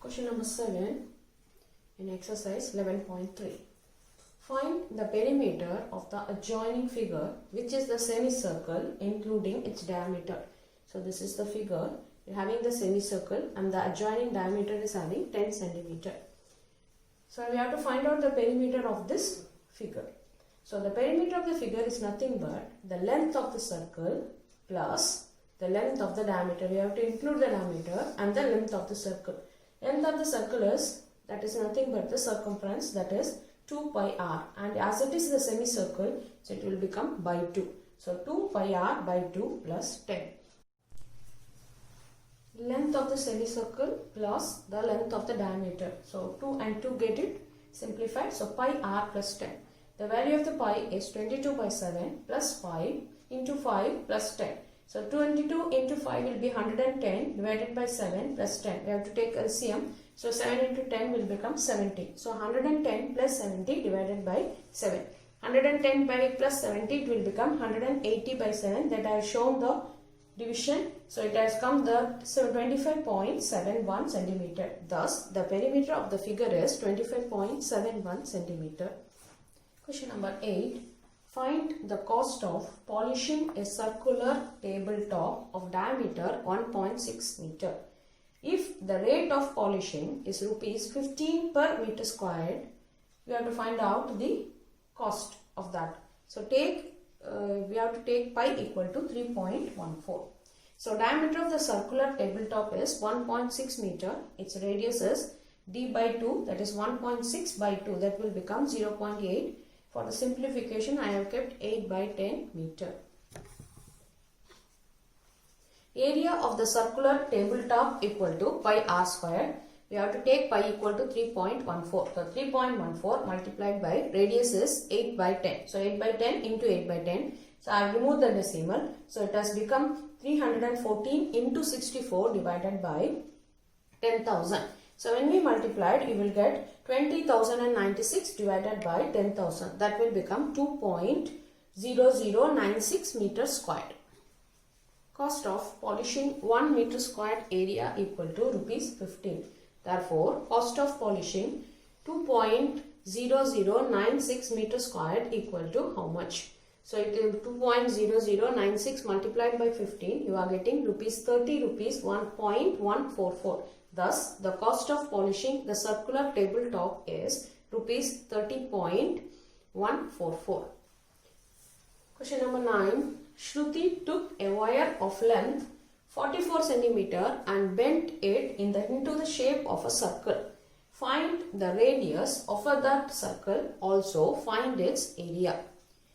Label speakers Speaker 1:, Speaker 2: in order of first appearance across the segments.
Speaker 1: Question number 7 in exercise 11.3. Find the perimeter of the adjoining figure, which is the semicircle including its diameter. So this is the figure having the semicircle and the adjoining diameter is having 10 centimeter. So we have to find out the perimeter of this figure. So the perimeter of the figure is nothing but the length of the circle plus the length of the diameter. We have to include the diameter and the length of the circle. Length of the circle is, that is nothing but the circumference, that is 2 pi r, and as it is the semicircle, so it will become by 2. So 2 pi r by 2 plus 10. Length of the semicircle plus the length of the diameter. So 2 and 2 get it simplified. So pi r plus 10. The value of the pi is 22 by 7 plus 5 into 5 plus 10. So 22 into 5 will be 110 divided by 7 plus 10. We have to take LCM. So 7 into 10 will become 70. So 110 plus 70 divided by 7. 110 by plus 70 it will become 180 by 7. That I have shown the division. So it has come the 25.71 centimeter. Thus the perimeter of the figure is 25.71 centimeter. Question number 8. Find the cost of polishing a circular tabletop of diameter 1.6 meter. If the rate of polishing is rupees 15 per meter squared, we have to find out the cost of that. So we have to take pi equal to 3.14. So diameter of the circular tabletop is 1.6 meter. Its radius is d by 2, that is 1.6 by 2, that will become 0.8. For the simplification, I have kept 8 by 10 meter. Area of the circular tabletop equal to pi r square. We have to take pi equal to 3.14. So 3.14 multiplied by radius is 8 by 10. So 8 by 10 into 8 by 10. So I have removed the decimal. So it has become 314 into 64 divided by 10,000. So when we multiplied, you will get 20,096 divided by 10,000. That will become 2.0096 meters squared. Cost of polishing 1 meter squared area equal to rupees 15. Therefore, cost of polishing 2.0096 meters squared equal to how much? So it is 2.0096 multiplied by 15. You are getting rupees 30 rupees 1.144. Thus, the cost of polishing the circular tabletop is rupees 30.144. Question number 9. Shruti took a wire of length 44 centimeter and bent it into the shape of a circle. Find the radius of that circle. Also find its area.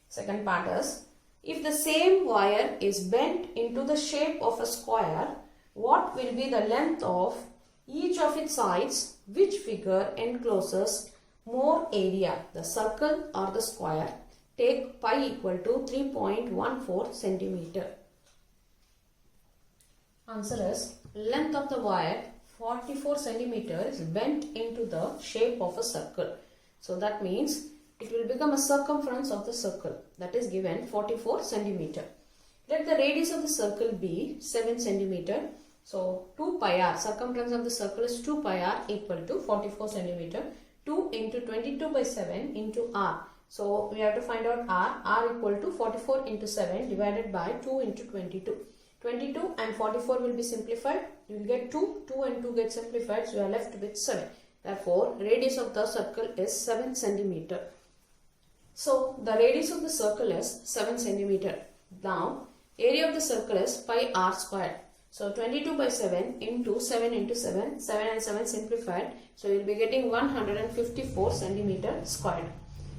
Speaker 1: Second part is, if the same wire is bent into the shape of a square, what will be the length of each of its sides? Which figure encloses more area, the circle or the square? Take pi equal to 3.14 centimeter. Answer is, length of the wire 44 centimeter is bent into the shape of a circle. So that means it will become a circumference of the circle, that is given 44 centimeter. Let the radius of the circle be 7 centimeter. So 2 pi r, circumference of the circle is 2 pi r equal to 44 centimeter. 2 into 22 by 7 into r. So we have to find out r equal to 44 into 7 divided by 2 into 22. 22 and 44 will be simplified. You will get 2, 2 and 2 get simplified, so you are left with 7. Therefore, radius of the circle is 7 centimeter. So the radius of the circle is 7 centimeter. Now, area of the circle is pi r squared. So 22 by 7 into 7 into 7, 7 and 7 simplified. So you will be getting 154 centimeter squared.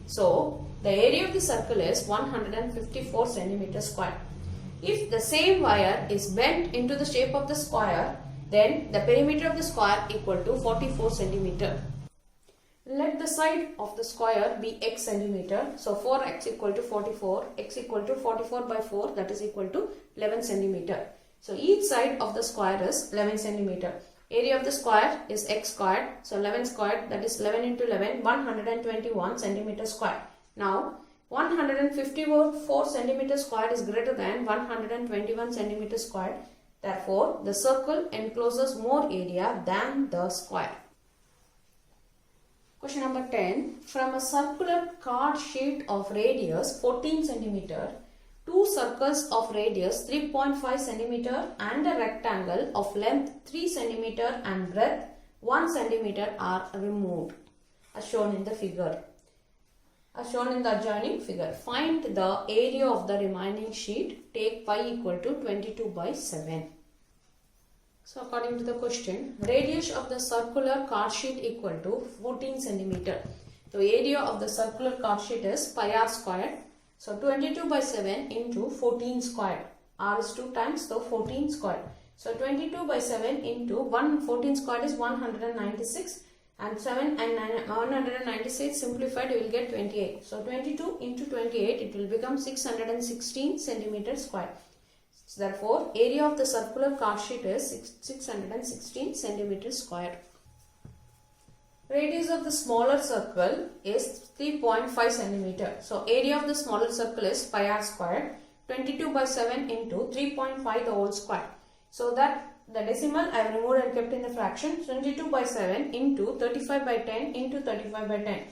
Speaker 1: So the area of the circle is 154 centimeter squared. If the same wire is bent into the shape of the square, then the perimeter of the square equal to 44 centimeter. Let the side of the square be x centimeter. So 4x equal to 44, x equal to 44 by 4, that is equal to 11 centimeter. So each side of the square is 11 centimeter. Area of the square is x squared. So 11 squared, that is 11 into 11, 121 centimeter squared. Now 154 centimeter squared is greater than 121 centimeter squared. Therefore, the circle encloses more area than the square. Question number 10. From a circular card sheet of radius 14 cm, two circles of radius 3.5 cm and a rectangle of length 3 cm and breadth 1 cm are removed as shown in the figure. As shown in the adjoining figure. Find the area of the remaining sheet. Take pi equal to 22/7. So according to the question, radius of the circular card sheet equal to 14 cm. The area of the circular card sheet is pi r squared. So 22/7 into 14 squared. R is 2 times, so 14 squared. So 22/7 into 14 squared is 196. And 7 and 196 simplified, you will get 28. So 22 into 28, it will become 616 centimeter square. So therefore, area of the circular card sheet is 616 centimeter square. Radius of the smaller circle is 3.5 centimeter. So area of the smaller circle is pi r squared. 22/7 into 3.5 the whole square. So that the decimal I have removed and kept in the fraction. 22/7 into 35/10 into 35/10.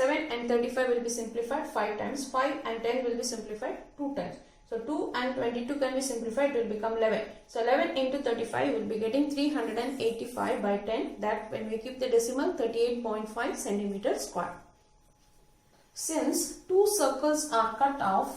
Speaker 1: 7 and 35 will be simplified 5 times. 5 and 10 will be simplified 2 times. So 2 and 22 can be simplified, it will become 11. So 11 into 35 will be getting 385/10. That when we keep the decimal 38.5 centimeter square. Since two circles are cut off,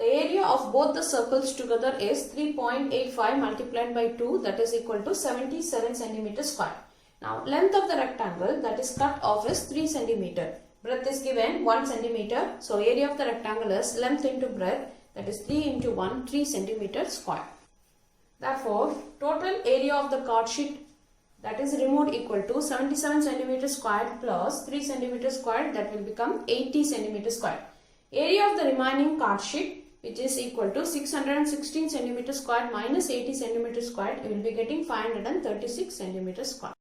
Speaker 1: the area of both the circles together is 3.85 multiplied by 2, that is equal to 77 centimeter square. Now length of the rectangle that is cut off is 3 centimeter. Breadth is given 1 centimeter. So area of the rectangle is length into breadth, that is 3 into 1, 3 centimeter square. Therefore, total area of the card sheet that is removed equal to 77 centimeter square plus 3 centimeter square, that will become 80 centimeter square. Area of the remaining card sheet, which is equal to 616 centimeter square minus 80 centimeter square, you will be getting 536 centimeter square.